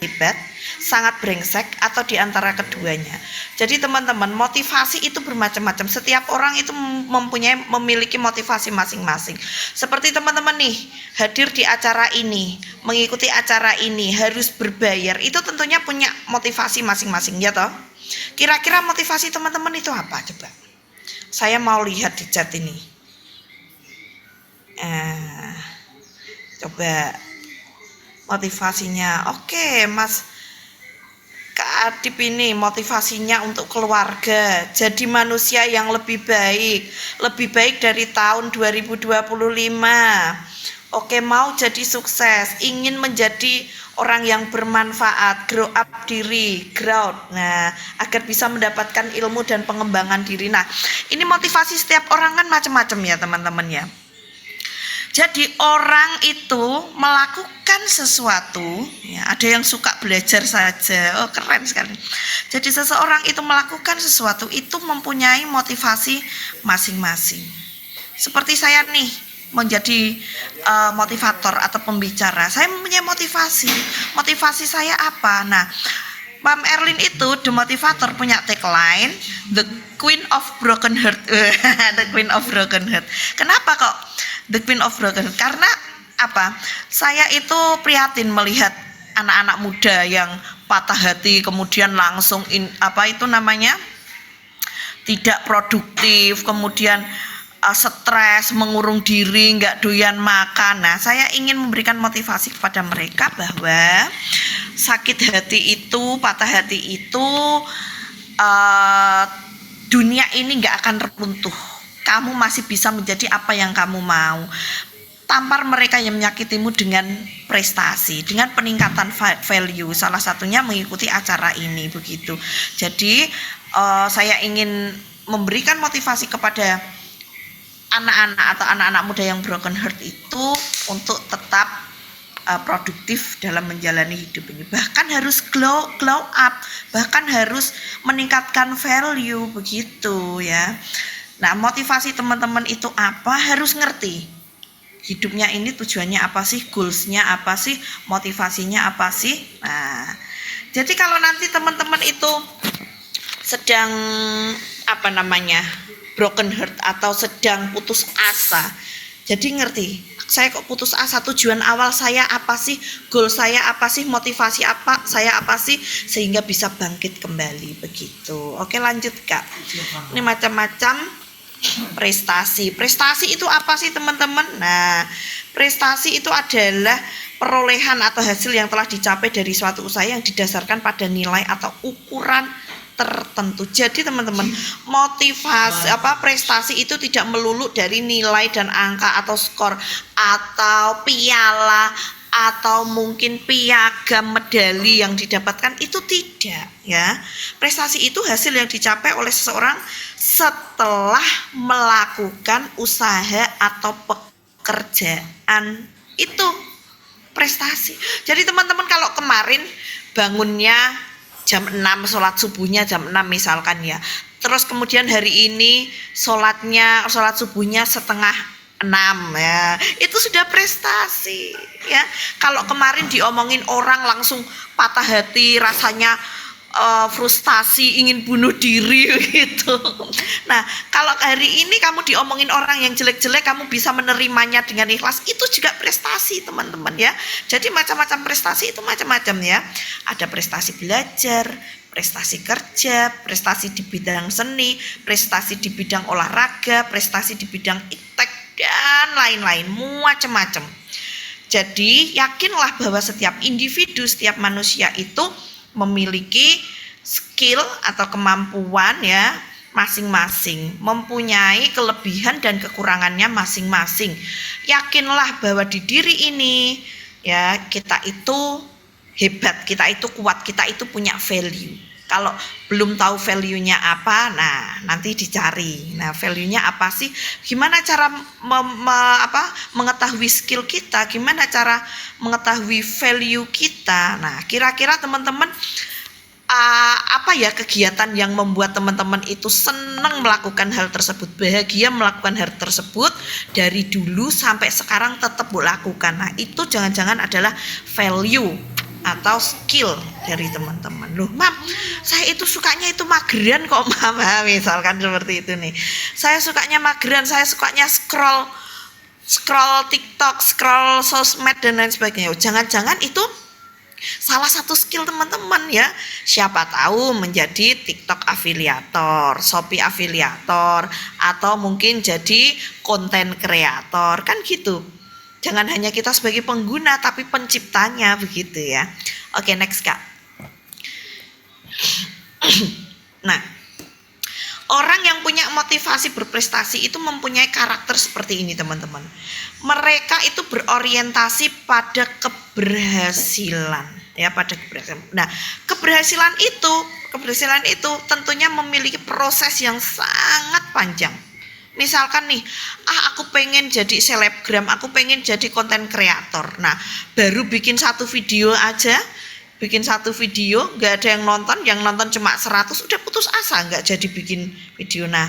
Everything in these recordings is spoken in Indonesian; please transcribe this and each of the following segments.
hebat, sangat brengsek, atau di antara keduanya. Jadi teman-teman, motivasi itu bermacam-macam. Setiap orang itu memiliki motivasi masing-masing. Seperti teman-teman nih, hadir di acara ini, mengikuti acara ini, harus berbayar. Itu tentunya punya motivasi masing-masing, ya toh? Kira-kira motivasi teman-teman itu apa coba? Saya mau lihat di chat ini. Coba motivasinya. Oke, Mas Kak Adip ini motivasinya untuk keluarga, jadi manusia yang lebih baik dari tahun 2025. Oke, mau jadi sukses, ingin menjadi orang yang bermanfaat, grow up diri, growth. Nah, agar bisa mendapatkan ilmu dan pengembangan diri. Nah, ini motivasi setiap orang kan macam-macam ya teman-teman ya. Jadi orang itu melakukan sesuatu, ya, ada yang suka belajar saja, oh keren sekali. Jadi seseorang itu melakukan sesuatu itu mempunyai motivasi masing-masing. Seperti saya nih, menjadi motivator atau pembicara, saya mempunyai motivasi. Motivasi saya apa? Nah, Mam Erlin itu The Motivator punya tagline The Queen of Broken Heart. The Queen of Broken Heart. Kenapa kok The Queen of Broken Heart? Karena apa? Saya itu prihatin melihat anak-anak muda yang patah hati, kemudian langsung tidak produktif, kemudian stres, mengurung diri, nggak doyan makan. Nah, saya ingin memberikan motivasi kepada mereka bahwa sakit hati itu, patah hati itu, dunia ini nggak akan runtuh. Kamu masih bisa menjadi apa yang kamu mau. Tampar mereka yang menyakitimu dengan prestasi, dengan peningkatan value. Salah satunya mengikuti acara ini begitu. Jadi saya ingin memberikan motivasi kepada anak-anak atau anak-anak muda yang broken heart itu untuk tetap produktif dalam menjalani hidup ini. Bahkan harus glow up, bahkan harus meningkatkan value begitu ya. Nah, motivasi teman-teman itu apa? Harus ngerti hidupnya ini tujuannya apa sih, goalsnya apa sih, motivasinya apa sih. Nah, jadi kalau nanti teman-teman itu sedang broken heart atau sedang putus asa, jadi ngerti, saya kok putus asa, tujuan awal saya apa sih, goal saya apa sih, motivasi saya apa sih, sehingga bisa bangkit kembali begitu. Oke, lanjut Kak. Ini macam-macam prestasi itu apa sih teman-teman? Nah, prestasi itu adalah perolehan atau hasil yang telah dicapai dari suatu usaha yang didasarkan pada nilai atau ukuran tertentu. Jadi teman-teman, motivasi prestasi itu tidak melulu dari nilai dan angka atau skor atau piala atau mungkin piagam medali yang didapatkan, itu tidak ya. Prestasi itu hasil yang dicapai oleh seseorang setelah melakukan usaha atau pekerjaan, itu prestasi. Jadi teman-teman, kalau kemarin bangunnya jam 6, sholat subuhnya jam 6 misalkan ya, terus kemudian hari ini sholat subuhnya setengah 6 ya, itu sudah prestasi ya. Kalau kemarin diomongin orang langsung patah hati, rasanya frustasi, ingin bunuh diri gitu. Nah, kalau hari ini kamu diomongin orang yang jelek-jelek, kamu bisa menerimanya dengan ikhlas, itu juga prestasi teman-teman ya. Jadi macam-macam prestasi itu macam-macam ya. Ada prestasi belajar, prestasi kerja, prestasi di bidang seni, prestasi di bidang olahraga, prestasi di bidang iptek, dan lain-lain, macam-macam. Jadi yakinlah bahwa setiap individu, setiap manusia itu memiliki skill atau kemampuan ya masing-masing, mempunyai kelebihan dan kekurangannya masing-masing. Yakinlah bahwa di diri ini ya, kita itu hebat, kita itu kuat, kita itu punya value. Kalau belum tahu value-nya apa, nah nanti dicari. Nah, value-nya apa sih? Gimana cara mengetahui skill kita? Gimana cara mengetahui value kita? Nah, kira-kira teman-teman apa ya kegiatan yang membuat teman-teman itu senang melakukan hal tersebut, bahagia melakukan hal tersebut dari dulu sampai sekarang tetap lakukan. Nah, itu jangan-jangan adalah value atau skill dari teman-teman. Loh, Mam, saya itu sukanya itu mageran kok, Mam. Misalkan seperti itu nih. Saya sukanya mageran, saya sukanya scroll TikTok, scroll sosmed dan lain sebagainya. Jangan-jangan itu salah satu skill teman-teman ya. Siapa tahu menjadi TikTok afiliator, Shopee afiliator, atau mungkin jadi konten kreator, kan gitu. Jangan hanya kita sebagai pengguna tapi penciptanya, begitu ya. Oke, next Kak. Nah, orang yang punya motivasi berprestasi itu mempunyai karakter seperti ini teman-teman. Mereka itu berorientasi pada keberhasilan ya, pada keberhasilan. Nah, keberhasilan itu tentunya memiliki proses yang sangat panjang. Misalkan nih, aku pengen jadi selebgram, aku pengen jadi konten kreator. Nah, baru bikin satu video aja, nggak ada yang nonton cuma 100, udah putus asa, nggak jadi bikin video. Nah,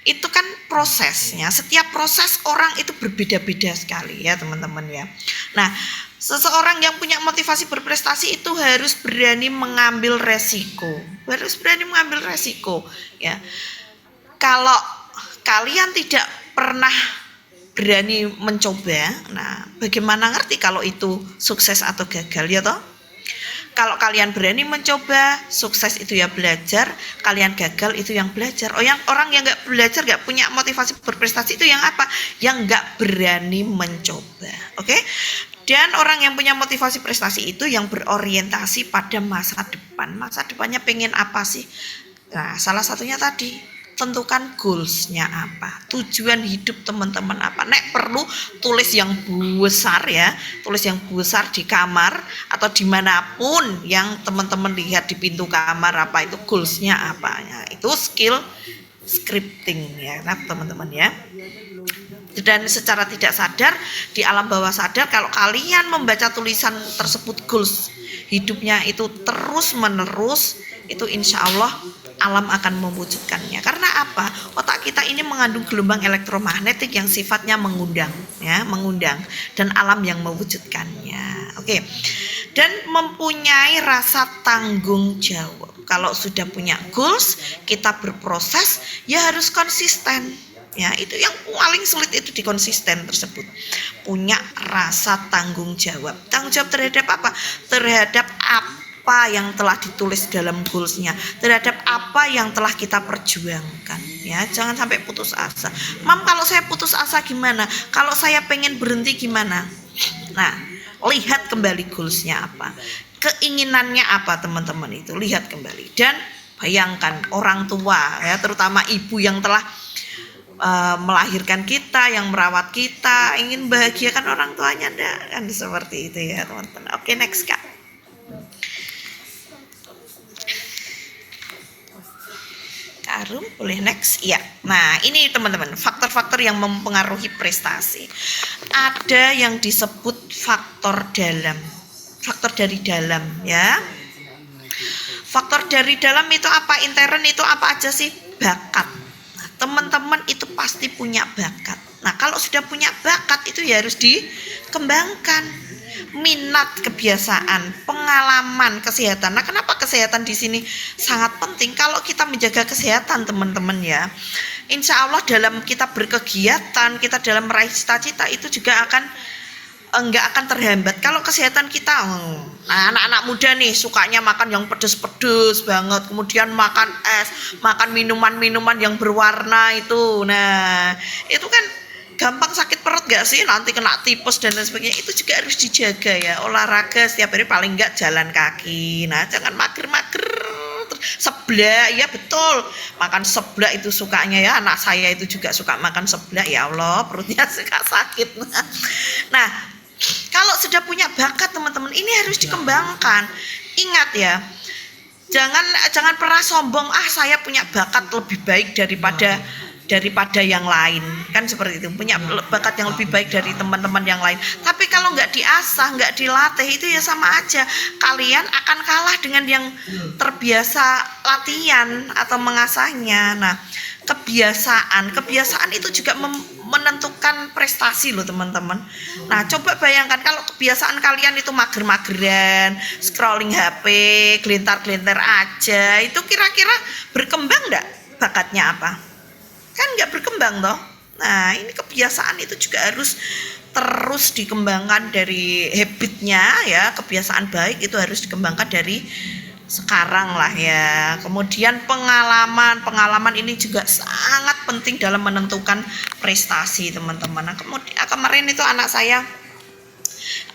itu kan prosesnya, setiap proses orang itu berbeda-beda sekali ya teman-teman ya. Nah, seseorang yang punya motivasi berprestasi itu harus berani mengambil resiko, ya. Kalau kalian tidak pernah berani mencoba, nah bagaimana ngerti kalau itu sukses atau gagal ya toh? Kalau kalian berani mencoba, sukses itu ya belajar, kalian gagal itu yang belajar. Orang yang nggak belajar, nggak punya motivasi berprestasi itu yang apa? Yang nggak berani mencoba, oke? Dan orang yang punya motivasi prestasi itu yang berorientasi pada masa depan. Masa depannya pengen apa sih? Nah, salah satunya tadi, tentukan goals-nya apa, tujuan hidup teman-teman apa. Nek perlu tulis yang besar ya, tulis yang besar di kamar atau dimanapun yang teman-teman lihat di pintu kamar, apa itu goals-nya apa. Nah, itu skill scripting ya teman-teman ya. Dan secara tidak sadar di alam bawah sadar, kalau kalian membaca tulisan tersebut, goals hidupnya itu terus menerus, itu insya Allah alam akan mewujudkannya. Karena apa? Otak kita ini mengandung gelombang elektromagnetik yang sifatnya mengundang ya, dan alam yang mewujudkannya. Oke. Dan mempunyai rasa tanggung jawab. Kalau sudah punya goals, kita berproses ya harus konsisten. Ya, itu yang paling sulit itu di konsisten tersebut. Punya rasa tanggung jawab. Tanggung jawab terhadap apa? Terhadap apa yang telah ditulis dalam goalsnya, terhadap apa yang telah kita perjuangkan ya. Jangan sampai putus asa. Mam, kalau saya putus asa gimana? Kalau saya pengen berhenti gimana? Nah, lihat kembali goalsnya apa, keinginannya apa teman-teman, itu lihat kembali. Dan bayangkan orang tua ya, terutama ibu yang telah melahirkan kita, yang merawat kita, ingin bahagiakan orang tuanya, kan seperti itu ya teman-teman. Oke, next Kak. Arum, boleh next ya. Nah, ini teman-teman, faktor-faktor yang mempengaruhi prestasi. Ada yang disebut faktor dalam, faktor dari dalam ya. Faktor dari dalam itu apa? Intern itu apa aja sih? Bakat. Teman-teman itu pasti punya bakat. Nah, kalau sudah punya bakat itu ya harus dikembangkan. Minat, kebiasaan, pengalaman, kesehatan. Nah, kenapa kesehatan di sini sangat penting? Kalau kita menjaga kesehatan teman-teman ya, insya Allah dalam kita berkegiatan, kita dalam meraih cita-cita itu juga enggak akan terhambat. Kalau kesehatan kita, nah anak-anak muda nih sukanya makan yang pedes-pedes banget, kemudian makan es, makan minuman-minuman yang berwarna itu. Nah, itu kan gampang sakit perut gak sih? Nanti kena tipes dan lain sebagainya. Itu juga harus dijaga ya. Olahraga setiap hari paling enggak jalan kaki. Nah, jangan mager-mager. Seblak, ya betul, makan seblak itu sukanya ya. Anak saya itu juga suka makan seblak, ya Allah perutnya suka sakit. Nah, kalau sudah punya bakat teman-teman, ini harus dikembangkan. Ingat ya, jangan pernah sombong, saya punya bakat lebih baik daripada yang lain, kan seperti itu, punya bakat yang lebih baik dari teman-teman yang lain. Tapi kalau nggak diasah, nggak dilatih, itu ya sama aja, kalian akan kalah dengan yang terbiasa latihan atau mengasahnya. Nah, Kebiasaan itu juga menentukan prestasi loh teman-teman. Nah coba bayangkan kalau kebiasaan kalian itu mager-mageran, scrolling HP, gelintar-gelintar aja, itu kira-kira berkembang enggak bakatnya apa? Kan nggak berkembang toh. Nah ini kebiasaan itu juga harus terus dikembangkan dari habitnya ya, kebiasaan baik itu harus dikembangkan dari sekarang lah ya. Kemudian pengalaman ini juga sangat penting dalam menentukan prestasi teman-teman. Nah, kemudian kemarin itu anak saya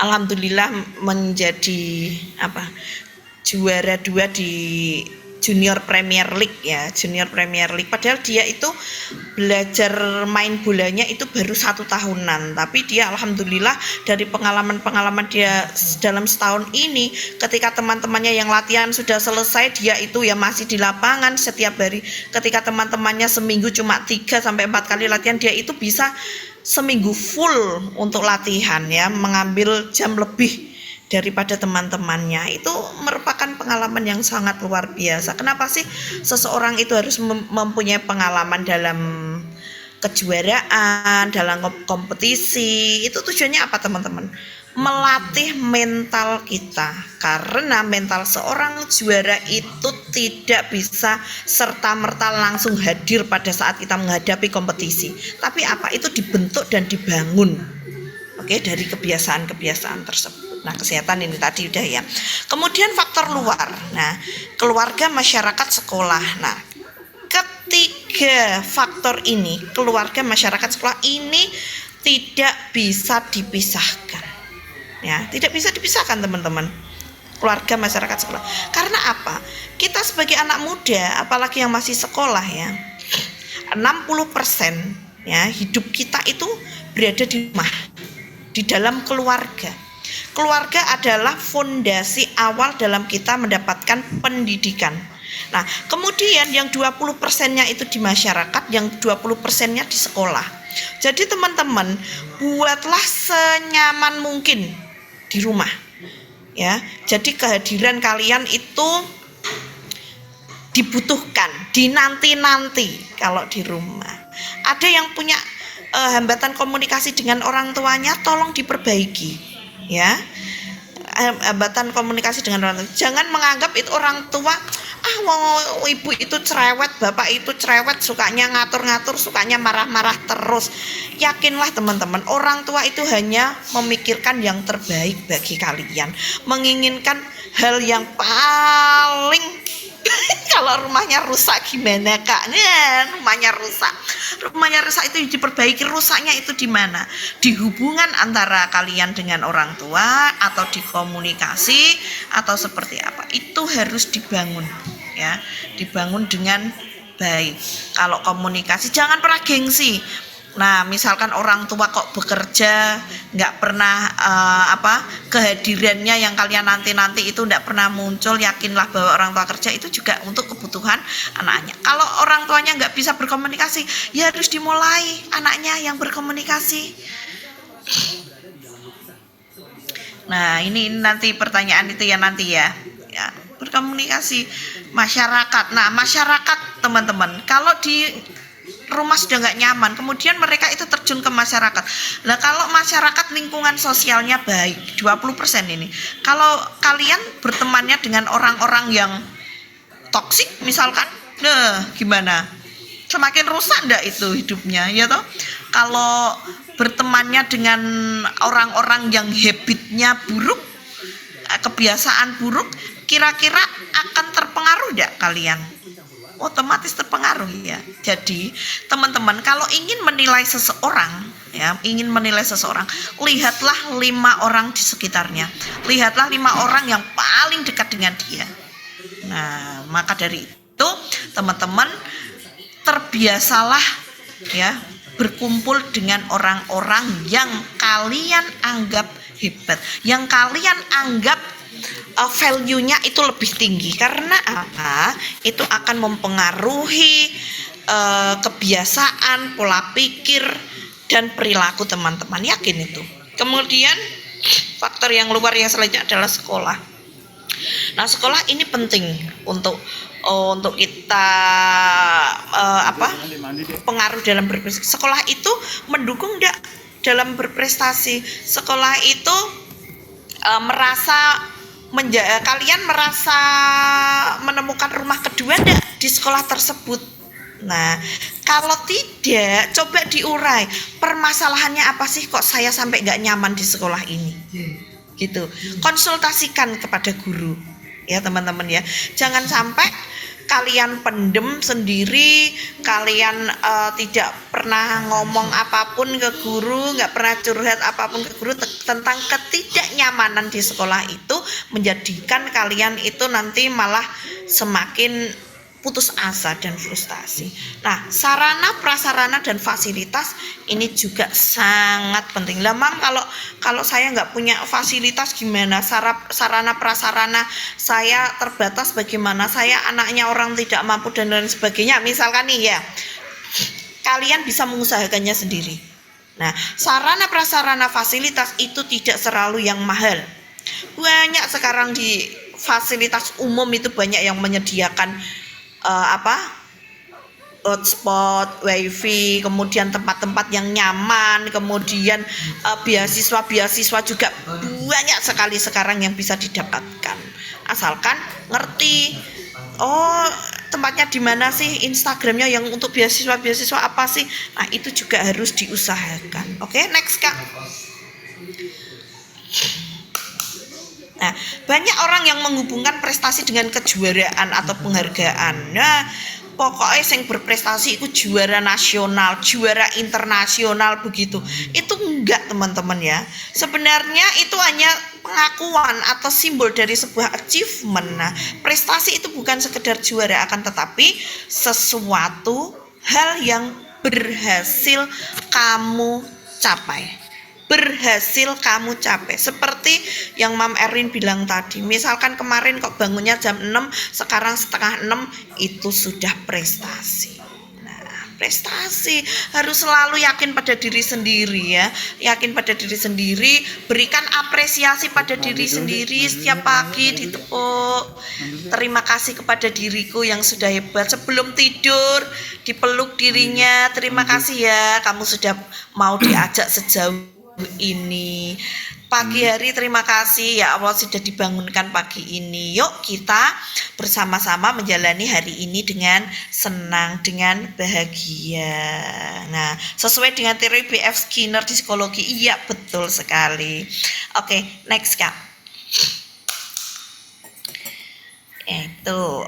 alhamdulillah menjadi juara 2 di Junior Premier League ya, Junior Premier League. Padahal dia itu belajar main bolanya itu baru 1 tahunan, tapi dia alhamdulillah dari pengalaman dia dalam setahun ini, ketika teman-temannya yang latihan sudah selesai, dia itu ya masih di lapangan setiap hari. Ketika teman-temannya seminggu cuma 3-4 kali latihan, dia itu bisa seminggu full untuk latihan ya, mengambil jam lebih daripada teman-temannya. Itu merupakan pengalaman yang sangat luar biasa. Kenapa sih seseorang itu harus mempunyai pengalaman dalam kejuaraan, dalam kompetisi? Itu tujuannya apa teman-teman? Melatih mental kita, karena mental seorang juara itu tidak bisa serta-merta langsung hadir pada saat kita menghadapi kompetisi, tapi itu dibentuk dan dibangun dari kebiasaan-kebiasaan tersebut. Nah kesehatan ini tadi udah ya. Kemudian faktor luar, nah keluarga, masyarakat, sekolah. Nah ketiga faktor ini, keluarga, masyarakat, sekolah, ini tidak bisa dipisahkan ya, tidak bisa dipisahkan teman-teman. Keluarga, masyarakat, sekolah. Karena apa? Kita sebagai anak muda, apalagi yang masih sekolah ya, 60% ya hidup kita itu berada di rumah, di dalam keluarga. Keluarga adalah fondasi awal dalam kita mendapatkan pendidikan. Nah, kemudian yang 20%-nya itu di masyarakat, yang 20%-nya di sekolah. Jadi teman-teman, buatlah senyaman mungkin di rumah. Ya. Jadi kehadiran kalian itu dibutuhkan, dinanti-nanti kalau di rumah. Ada yang punya hambatan komunikasi dengan orang tuanya, tolong diperbaiki. Ya, hambatan komunikasi dengan orang tua. Jangan menganggap itu orang tua, ibu itu cerewet, bapak itu cerewet, sukanya ngatur-ngatur, sukanya marah-marah terus. Yakinlah teman-teman, orang tua itu hanya memikirkan yang terbaik bagi kalian, menginginkan hal yang paling kalau rumahnya rusak gimana kak? Nah, rumahnya rusak itu diperbaiki. Rusaknya itu di mana? Di hubungan antara kalian dengan orang tua, atau di komunikasi, atau seperti apa? Itu harus dibangun ya, dibangun dengan baik. Kalau komunikasi jangan pernah gengsi. Nah misalkan orang tua kok bekerja nggak pernah kehadirannya yang kalian nanti itu nggak pernah muncul, yakinlah bahwa orang tua kerja itu juga untuk kebutuhan anaknya. Kalau orang tuanya nggak bisa berkomunikasi, ya harus dimulai anaknya yang berkomunikasi. Nah ini nanti pertanyaan itu ya nanti ya berkomunikasi. Masyarakat, nah masyarakat teman-teman, kalau di rumah sudah nggak nyaman, kemudian mereka itu terjun ke masyarakat. Nah kalau masyarakat lingkungan sosialnya baik, 20% ini, kalau kalian bertemannya dengan orang-orang yang toksik misalkan, gimana? Semakin rusak enggak itu hidupnya ya toh? Kalau bertemannya dengan orang-orang yang habitnya buruk, kebiasaan buruk, kira-kira akan terpengaruh enggak kalian? Otomatis terpengaruh ya. Jadi teman-teman kalau ingin menilai seseorang ya, lihatlah 5 orang di sekitarnya, lihatlah 5 orang yang paling dekat dengan dia. Nah maka dari itu teman-teman terbiasalah ya berkumpul dengan orang-orang yang kalian anggap hebat, yang kalian anggap value-nya itu lebih tinggi. Karena apa? Itu akan mempengaruhi kebiasaan, pola pikir, dan perilaku teman-teman. Yakin itu. Kemudian faktor yang luar yang selanjutnya adalah sekolah. Nah, sekolah ini penting untuk kita pengaruh dalam berprestasi. Sekolah itu mendukung enggak dalam berprestasi? Sekolah itu kalian merasa menemukan rumah kedua enggak di sekolah tersebut? Nah, kalau tidak, coba diurai permasalahannya apa sih kok saya sampai nggak nyaman di sekolah ini, gitu. Konsultasikan kepada guru, ya teman-teman ya. Jangan sampai kalian pendem sendiri, kalian tidak pernah ngomong apapun ke guru, nggak pernah curhat apapun ke guru tentang ketidaknyamanan di sekolah itu, menjadikan kalian itu nanti malah semakin putus asa dan frustasi. Nah, sarana prasarana dan fasilitas ini juga sangat penting. Lah, Mam, kalau saya nggak punya fasilitas gimana? Sarana prasarana saya terbatas bagaimana? Saya anaknya orang tidak mampu dan lain sebagainya. Misalkan nih ya, kalian bisa mengusahakannya sendiri. Nah, sarana prasarana fasilitas itu tidak selalu yang mahal. Banyak sekarang di fasilitas umum itu banyak yang menyediakan hotspot, wifi, kemudian tempat-tempat yang nyaman, kemudian beasiswa juga banyak sekali sekarang yang bisa didapatkan. Asalkan ngerti, tempatnya di mana sih, Instagramnya yang untuk beasiswa apa sih? Nah, itu juga harus diusahakan. Oke, next Kak. Nah, banyak orang yang menghubungkan prestasi dengan kejuaraan atau penghargaan. Nah, pokoknya yang berprestasi itu juara nasional, juara internasional begitu. Itu enggak, teman-teman ya. Sebenarnya itu hanya pengakuan atau simbol dari sebuah achievement. Nah, prestasi itu bukan sekedar juara, akan tetapi sesuatu hal yang berhasil kamu capai. Seperti yang Mam Erin bilang tadi, misalkan kemarin kok bangunnya jam 6, sekarang setengah 6, itu sudah prestasi. Nah, prestasi harus selalu yakin pada diri sendiri ya, berikan apresiasi pada diri sendiri setiap pagi, ditepuk, terima kasih kepada diriku yang sudah hebat. Sebelum tidur dipeluk dirinya, terima kasih ya kamu sudah mau diajak sejauh ini. Pagi hari terima kasih ya Allah sudah dibangunkan pagi ini. Yuk kita bersama-sama menjalani hari ini dengan senang, dengan bahagia. Nah, sesuai dengan teori B.F. Skinner di psikologi, iya betul sekali. Oke, next Kak.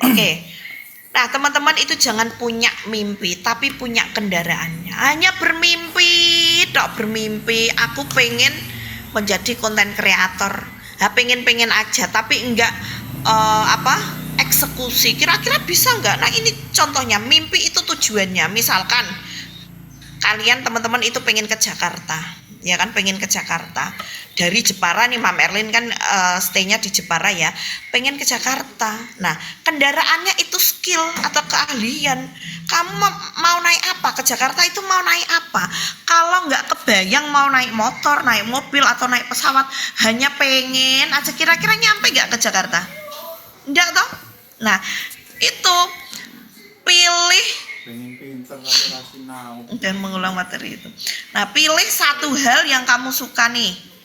Oke. Nah, teman-teman itu jangan punya mimpi, tapi punya kendaraannya. Hanya bermimpi, aku pengen menjadi konten kreator. Pengen aja, tapi enggak eksekusi. Kira-kira bisa enggak? Nah, ini contohnya, mimpi itu tujuannya. Misalkan kalian teman-teman itu pengen ke Jakarta, ya kan, pengen ke Jakarta dari Jepara nih, Mam Erlin kan stay-nya di Jepara ya, pengen ke Jakarta. Nah, kendaraannya itu skill atau keahlian. Kamu mau naik apa ke Jakarta, itu mau naik apa? Kalau nggak kebayang mau naik motor, naik mobil atau naik pesawat, hanya pengen aja, kira-kira nyampe nggak ke Jakarta? Enggak toh? Nah, itu pilih dan mengulang materi itu. Nah, pilih satu hal yang kamu suka nih.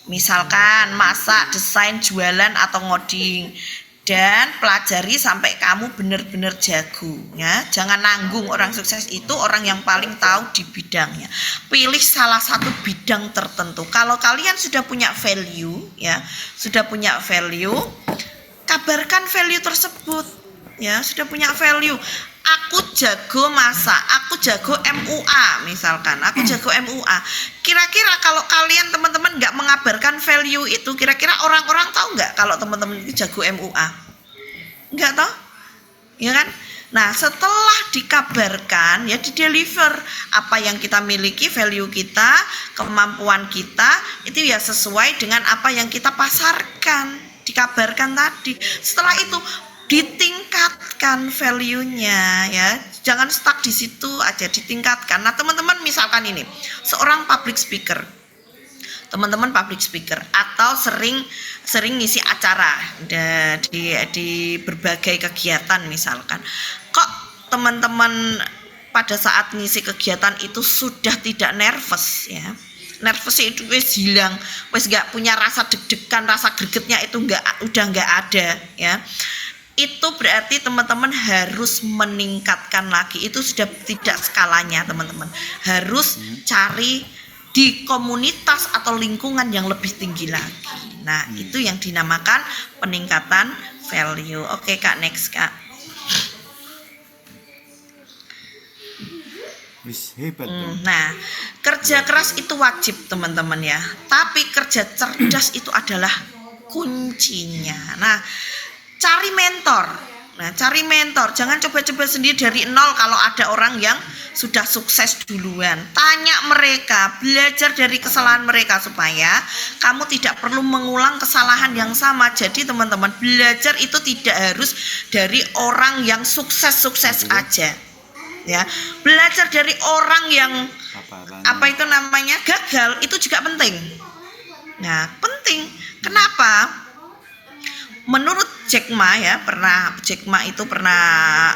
Misalkan masak, desain, jualan atau ngoding, dan pelajari sampai kamu benar-benar jago ya. Jangan nanggung, orang sukses itu orang yang paling tahu di bidangnya. Pilih salah satu bidang tertentu. Kalau kalian sudah punya value ya, kabarkan value tersebut ya. Sudah punya value, aku jago masak, aku jago MUA misalkan, aku jago MUA. Kira-kira kalau kalian teman-teman nggak mengabarkan value itu, kira-kira orang-orang tahu nggak kalau teman-teman itu jago MUA? Nggak tahu, ya kan? Nah, setelah dikabarkan ya, dideliver apa yang kita miliki, value kita, kemampuan kita itu ya sesuai dengan apa yang kita pasarkan, dikabarkan tadi. Setelah itu ditingkatkan value-nya ya. Jangan stuck di situ aja, ditingkatkan. Nah, teman-teman misalkan ini seorang public speaker. teman-teman public speaker atau sering ngisi acara di berbagai kegiatan misalkan. Kok teman-teman pada saat ngisi kegiatan itu sudah tidak nervous ya? Nervous itu wis hilang, wis nggak punya rasa deg-degan, rasa gregetnya itu udah nggak ada ya. Itu berarti teman-teman harus meningkatkan lagi, itu sudah tidak skalanya teman-teman, harus cari di komunitas atau lingkungan yang lebih tinggi lagi. Nah itu yang dinamakan peningkatan value. Oke Kak, next Kak. Nah kerja keras itu wajib teman-teman ya, tapi kerja cerdas itu adalah kuncinya. Nah cari mentor. Nah, cari mentor. Jangan coba-coba sendiri dari nol kalau ada orang yang sudah sukses duluan. Tanya mereka, belajar dari kesalahan mereka supaya kamu tidak perlu mengulang kesalahan yang sama. Jadi teman-teman, belajar itu tidak harus dari orang yang sukses-sukses aja. Ya, belajar dari orang yang gagal itu juga penting. Nah, penting. Kenapa? Menurut Jack Ma ya, Jack Ma itu pernah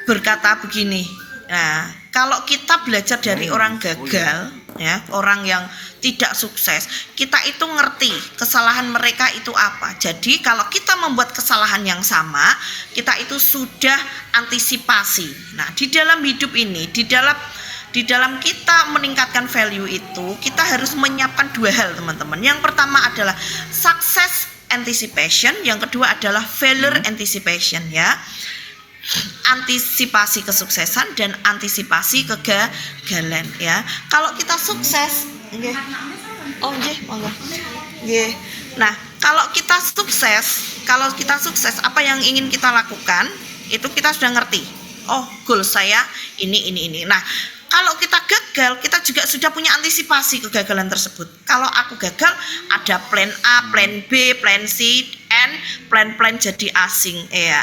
berkata begini. Nah, kalau kita belajar dari orang gagal ya, orang yang tidak sukses, kita itu ngerti kesalahan mereka itu apa. Jadi kalau kita membuat kesalahan yang sama, kita itu sudah antisipasi. Nah, di dalam hidup ini, di dalam kita meningkatkan value itu, kita harus menyiapkan dua hal teman-teman. Yang pertama adalah success anticipation, yang kedua adalah failure anticipation ya. Antisipasi kesuksesan dan antisipasi kegagalan ya. Kalau kita sukses, nah, kalau kita sukses, apa yang ingin kita lakukan? Itu kita sudah ngerti. Oh, goal saya ini. Nah, kalau kita gagal, kita juga sudah punya antisipasi kegagalan tersebut. Kalau aku gagal, ada plan A, plan B, plan C, and plan jadi asing ya.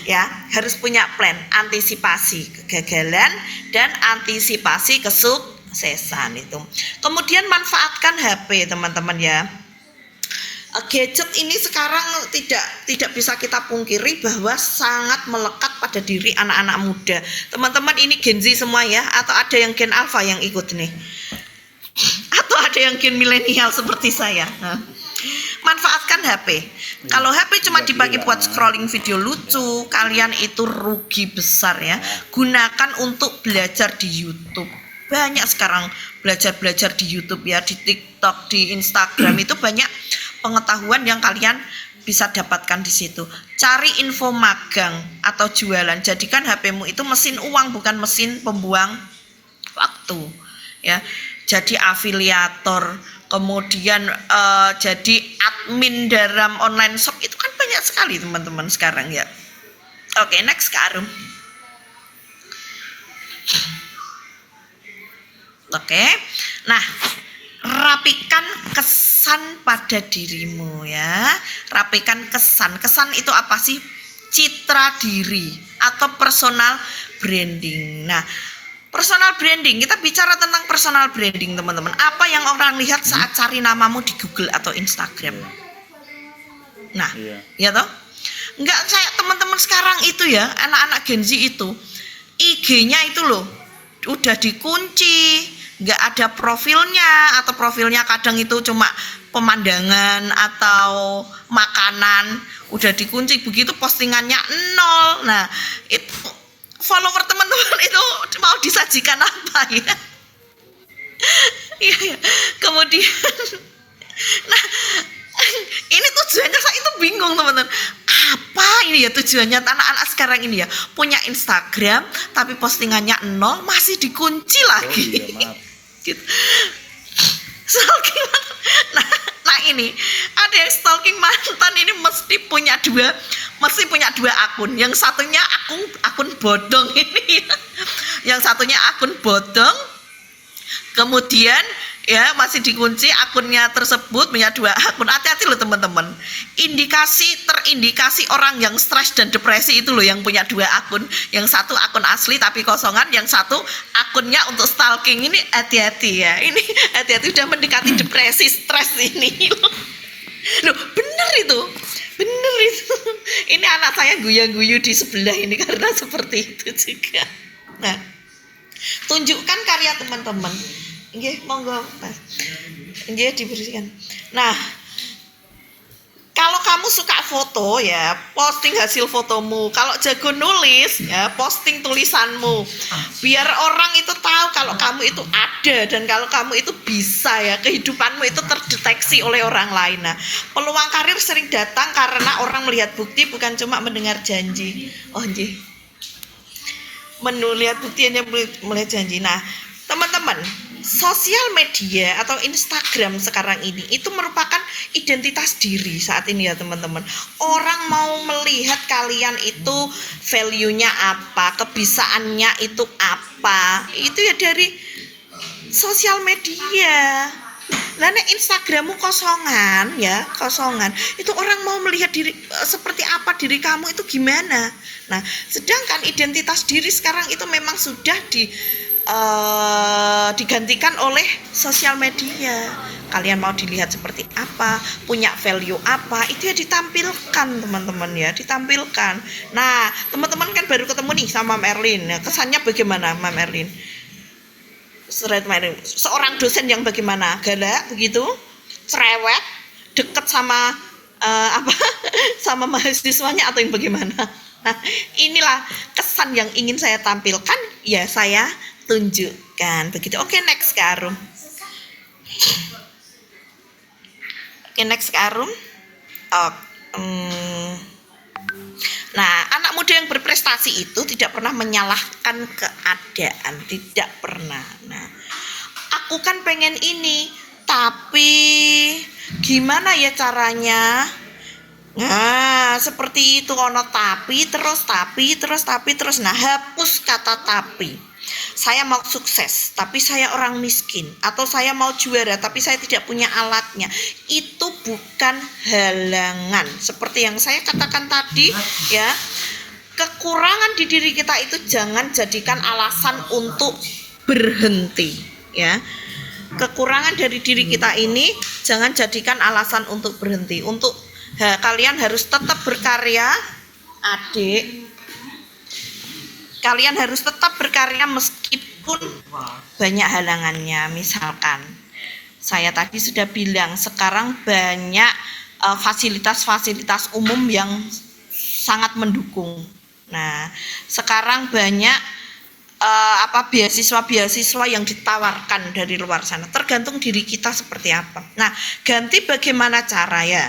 Ya, harus punya plan, antisipasi kegagalan dan antisipasi kesuksesan itu. Kemudian manfaatkan HP teman-teman ya. Gadget ini sekarang tidak bisa kita pungkiri bahwa sangat melekat pada diri anak-anak muda. Teman-teman ini Gen Z semua ya, atau ada yang Gen Alpha yang ikut nih, atau ada yang Gen milenial seperti saya. Nah, manfaatkan HP. Kalau HP cuma dipakai buat scrolling video lucu, kalian itu rugi besar ya. Gunakan untuk belajar di YouTube. Banyak sekarang belajar di YouTube ya, di TikTok, di Instagram itu banyak pengetahuan yang kalian bisa dapatkan di situ. Cari info magang atau jualan. Jadikan HP-mu itu mesin uang, bukan mesin pembuang waktu ya. Jadi afiliator, kemudian jadi admin dalam online shop, itu kan banyak sekali teman-teman sekarang ya. Oke, next Kak Arum. Oke. Nah, rapikan kesan pada dirimu ya. Rapikan kesan. Kesan itu apa sih? Citra diri atau personal branding. Nah, personal branding, kita bicara tentang personal branding teman-teman. Apa yang orang lihat saat cari namamu di Google atau Instagram? Nah, ya toh? Enggak kayak teman-teman sekarang itu ya, anak-anak Gen Z itu IG-nya itu loh udah dikunci, enggak ada profilnya, atau profilnya kadang itu cuma pemandangan atau makanan, udah dikunci, begitu postingannya nol. Nah, itu follower teman-teman itu mau disajikan apa ya? Iya. Kemudian, nah ini tujuannya saya itu bingung teman-teman. Apa ini ya tujuannya anak-anak sekarang ini ya? Punya Instagram tapi postingannya nol, masih dikunci lagi. Gitu. Stalking. Nah ini ada yang stalking mantan ini mesti punya dua akun. Yang satunya akun bodong ini, yang satunya akun bodong. Kemudian ya, masih dikunci akunnya tersebut, punya 2 akun. Hati-hati loh teman-teman, terindikasi orang yang stres dan depresi itu loh yang punya 2 akun, yang satu akun asli tapi kosongan, yang satu akunnya untuk stalking. Ini hati-hati ya, ini hati-hati, udah mendekati depresi, stres ini loh, bener itu. Ini anak saya guyu-guyu di sebelah ini karena seperti itu juga. Nah, tunjukkan karya teman-teman. Nggih, monggo Mas. Nggih, diberikan. Nah, kalau kamu suka foto ya, posting hasil fotomu. Kalau jago nulis ya, posting tulisanmu. Biar orang itu tahu kalau kamu itu ada dan kalau kamu itu bisa ya, kehidupanmu itu terdeteksi oleh orang lain. Nah, peluang karir sering datang karena orang melihat bukti, bukan cuma mendengar janji. Oh nggih. Melihat bukti hanya melihat janji. Nah, teman-teman, sosial media atau Instagram sekarang ini itu merupakan identitas diri saat ini ya teman-teman. Orang mau melihat kalian itu value-nya apa, kebisaannya itu apa, itu ya dari sosial media. Nah, Instagrammu kosongan ya, kosongan. Itu orang mau melihat diri seperti apa, diri kamu itu gimana. Nah, sedangkan identitas diri sekarang itu memang sudah digantikan oleh sosial media. Kalian mau dilihat seperti apa, punya value apa, itu ya ditampilkan teman-teman ya, ditampilkan. Nah, teman-teman kan baru ketemu nih sama Merlin. Nah, kesannya bagaimana Mam Merlin? Seorang dosen yang bagaimana? Galak begitu, cerewet, deket sama sama mahasiswanya atau yang bagaimana? Nah, inilah kesan yang ingin saya tampilkan, ya saya tunjukkan begitu. Oke, next ke Arum. Nah, anak muda yang berprestasi itu tidak pernah menyalahkan keadaan, tidak pernah. Nah, aku kan pengen ini, tapi gimana ya caranya? Nah, seperti itu, ono tapi terus. Nah, hapus kata tapi. Saya mau sukses, tapi saya orang miskin. Atau saya mau juara, tapi saya tidak punya alatnya. Itu bukan halangan. Seperti yang saya katakan tadi, ya. Kekurangan di diri kita itu jangan jadikan alasan untuk berhenti, ya. Kekurangan dari diri kita ini jangan jadikan alasan untuk berhenti. Kalian harus tetap berkarya, adik. Kalian harus tetap berkarya meskipun banyak halangannya. Misalkan saya tadi sudah bilang, sekarang banyak fasilitas-fasilitas umum yang sangat mendukung. Nah, sekarang banyak beasiswa-beasiswa yang ditawarkan dari luar sana. Tergantung diri kita seperti apa. Nah, ganti bagaimana cara ya.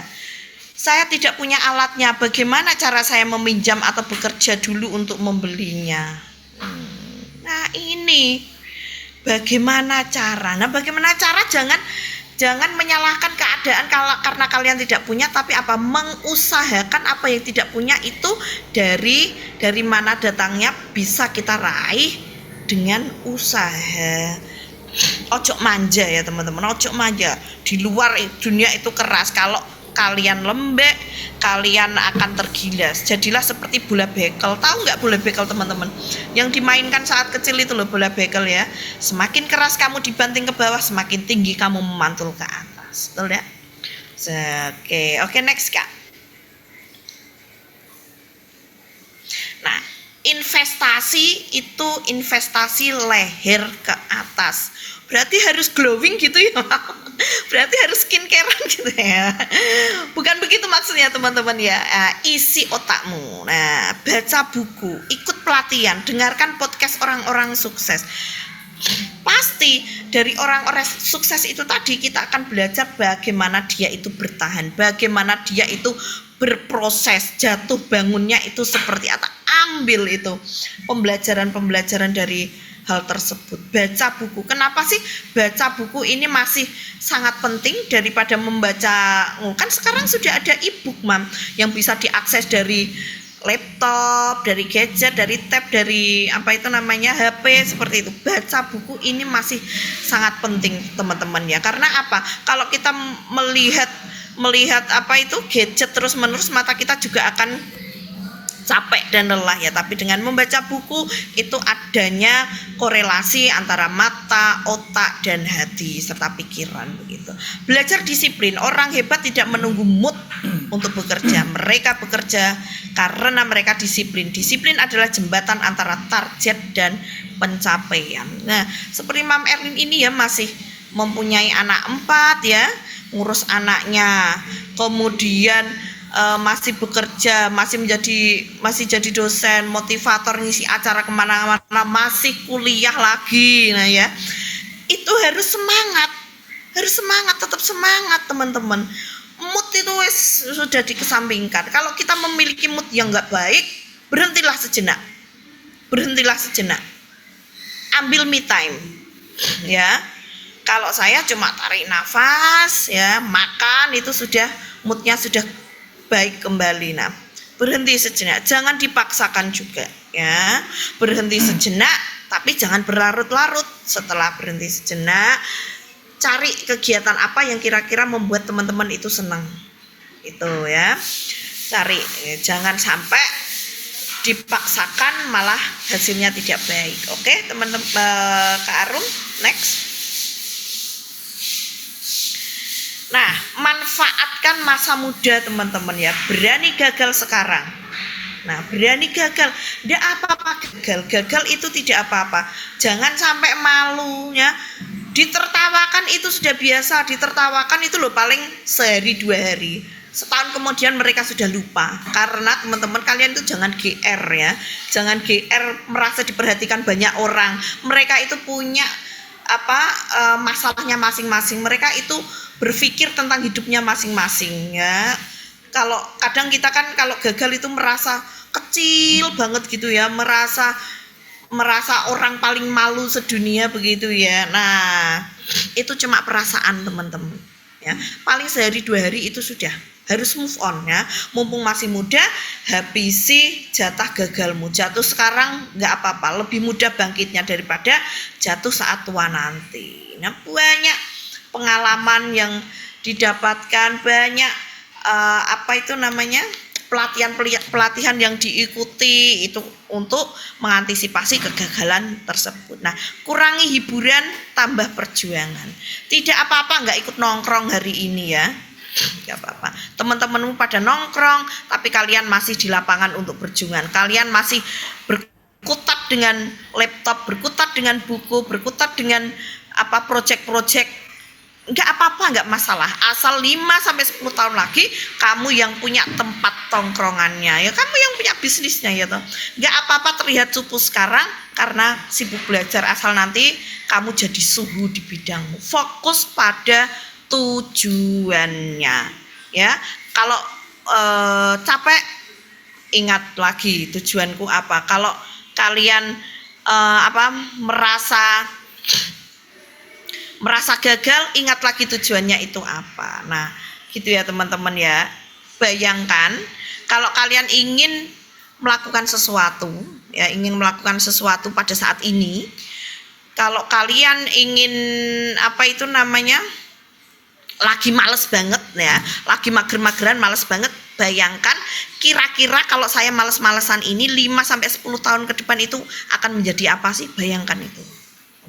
Saya tidak punya alatnya, bagaimana cara saya meminjam atau bekerja dulu untuk membelinya. Nah, ini bagaimana cara. Nah, bagaimana cara, jangan menyalahkan keadaan karena kalian tidak punya, tapi mengusahakan apa yang tidak punya itu dari mana datangnya bisa kita raih dengan usaha. Ojo manja ya teman-teman, ojo manja. Di luar dunia itu keras, kalau kalian lembek, kalian akan tergilas. Jadilah seperti bola bekel. Tahu nggak bola bekel teman-teman? Yang dimainkan saat kecil itu loh, bola bekel ya. Semakin keras kamu dibanting ke bawah, semakin tinggi kamu memantul ke atas. Betul ya? Oke, next Kak. Nah, investasi itu investasi leher ke atas. Berarti harus glowing gitu ya. Berarti harus skincarean gitu ya. Bukan begitu maksudnya teman-teman ya. Isi otakmu. Nah, baca buku, ikut pelatihan, dengarkan podcast orang-orang sukses. Pasti dari orang-orang sukses itu tadi kita akan belajar bagaimana dia itu bertahan, bagaimana dia itu berproses, jatuh bangunnya itu seperti apa. Ambil itu pembelajaran dari hal tersebut. Baca buku. Kenapa sih baca buku ini masih sangat penting daripada membaca? Kan sekarang sudah ada e-book Mam yang bisa diakses dari laptop, dari gadget, dari tab, dari apa itu namanya HP seperti itu. Baca buku ini masih sangat penting teman-teman ya. Karena apa? Kalau kita melihat apa itu gadget terus-menerus, mata kita juga akan capek dan lelah ya. Tapi dengan membaca buku itu adanya korelasi antara mata, otak, dan hati serta pikiran begitu. Belajar disiplin. Orang hebat tidak menunggu mood untuk bekerja. Mereka bekerja karena mereka disiplin. Disiplin adalah jembatan antara target dan pencapaian. Nah, seperti Mam Erlin ini ya, masih mempunyai anak 4 ya, ngurus anaknya, kemudian masih bekerja, masih jadi dosen, motivator, ngisi acara kemana-mana, masih kuliah lagi. Nah ya, itu harus semangat, tetap semangat teman-teman. Mood itu sudah dikesampingkan. Kalau kita memiliki mood yang nggak baik, berhentilah sejenak, ambil me time ya. Kalau saya cuma tarik nafas ya, makan, itu sudah moodnya sudah baik kembali. Nah, berhenti sejenak, jangan dipaksakan juga ya. Berhenti sejenak, tapi jangan berlarut-larut. Setelah berhenti sejenak, cari kegiatan apa yang kira-kira membuat teman-teman itu senang. Itu ya. Cari, jangan sampai dipaksakan malah hasilnya tidak baik. Oke, teman-teman, Kak Arum, next. Nah, manfaatkan masa muda teman-teman ya. Berani gagal sekarang. Nah, berani gagal. Tidak apa-apa gagal. Gagal itu tidak apa-apa. Jangan sampai malu ya. Ditertawakan itu sudah biasa. Ditertawakan itu loh paling sehari 2 hari. Setahun kemudian mereka sudah lupa. Karena teman-teman kalian itu jangan GR ya. Jangan GR merasa diperhatikan banyak orang. Mereka itu punya masalahnya masing-masing. Mereka itu berpikir tentang hidupnya masing-masing ya. Kalau kadang kita kan kalau gagal itu merasa kecil banget gitu ya, merasa orang paling malu sedunia begitu ya. Nah, itu cuma perasaan teman-teman ya. Paling sehari 2 hari itu sudah harus move on ya. Mumpung masih muda, habisi jatah gagalmu. Jatuh sekarang nggak apa-apa, lebih mudah bangkitnya daripada jatuh saat tua nanti. Nah, banyak pengalaman yang didapatkan, banyak pelatihan yang diikuti itu untuk mengantisipasi kegagalan tersebut. Nah, kurangi hiburan, tambah perjuangan. Tidak apa-apa nggak ikut nongkrong hari ini ya, nggak apa-apa. Teman-temanmu pada nongkrong, tapi kalian masih di lapangan untuk berjuang. Kalian masih berkutat dengan laptop, berkutat dengan buku, berkutat dengan project-project. Enggak apa-apa, enggak masalah. Asal 5-10 tahun lagi kamu yang punya tempat tongkrongannya ya, kamu yang punya bisnisnya ya toh. Enggak apa-apa terlihat cupu sekarang karena sibuk belajar, asal nanti kamu jadi suhu di bidangmu. Fokus pada tujuannya ya. Kalau capek, ingat lagi tujuanku apa. Kalau kalian merasa gagal, ingat lagi tujuannya itu apa. Nah, gitu ya teman-teman ya. Bayangkan kalau kalian ingin melakukan sesuatu pada saat ini. Kalau kalian ingin lagi males banget ya, lagi mager-mageran, males banget. Bayangkan kira-kira kalau saya males-malesan ini 5-10 tahun ke depan itu akan menjadi apa sih? Bayangkan itu.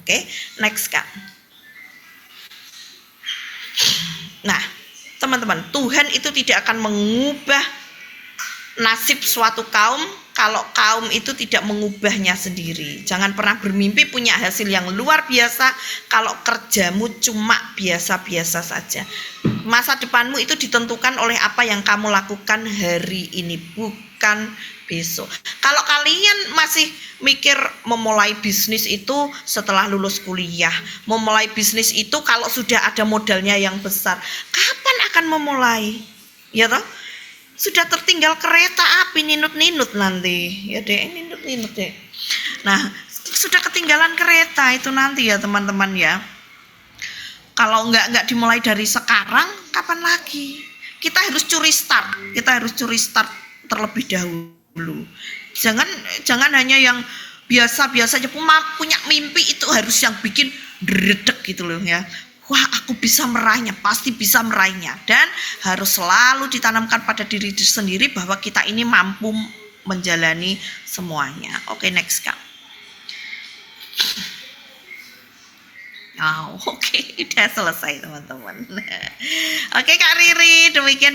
Oke, next Kak. Nah, teman-teman, Tuhan itu tidak akan mengubah nasib suatu kaum kalau kaum itu tidak mengubahnya sendiri. Jangan pernah bermimpi punya hasil yang luar biasa kalau kerjamu cuma biasa-biasa saja. Masa depanmu itu ditentukan oleh apa yang kamu lakukan hari ini, bukan besok. Kalau kalian masih mikir memulai bisnis itu setelah lulus kuliah, memulai bisnis itu kalau sudah ada modalnya yang besar, kapan akan memulai? Ya toh? Sudah tertinggal kereta api ninut-ninut nanti. Ya deh, ninut-ninut deh. Nah, sudah ketinggalan kereta itu nanti ya teman-teman ya. Kalau nggak dimulai dari sekarang, kapan lagi? Kita harus curi start terlebih dahulu. dulu. Jangan hanya yang biasa-biasa aja, punya mimpi itu harus yang bikin dredeg gitu loh ya. Wah, aku bisa meraihnya, pasti bisa meraihnya. Dan harus selalu ditanamkan pada diri sendiri bahwa kita ini mampu menjalani semuanya. Oke, next Kak. Oh, oke, udah selesai teman-teman. Oke Kak Riri, demikian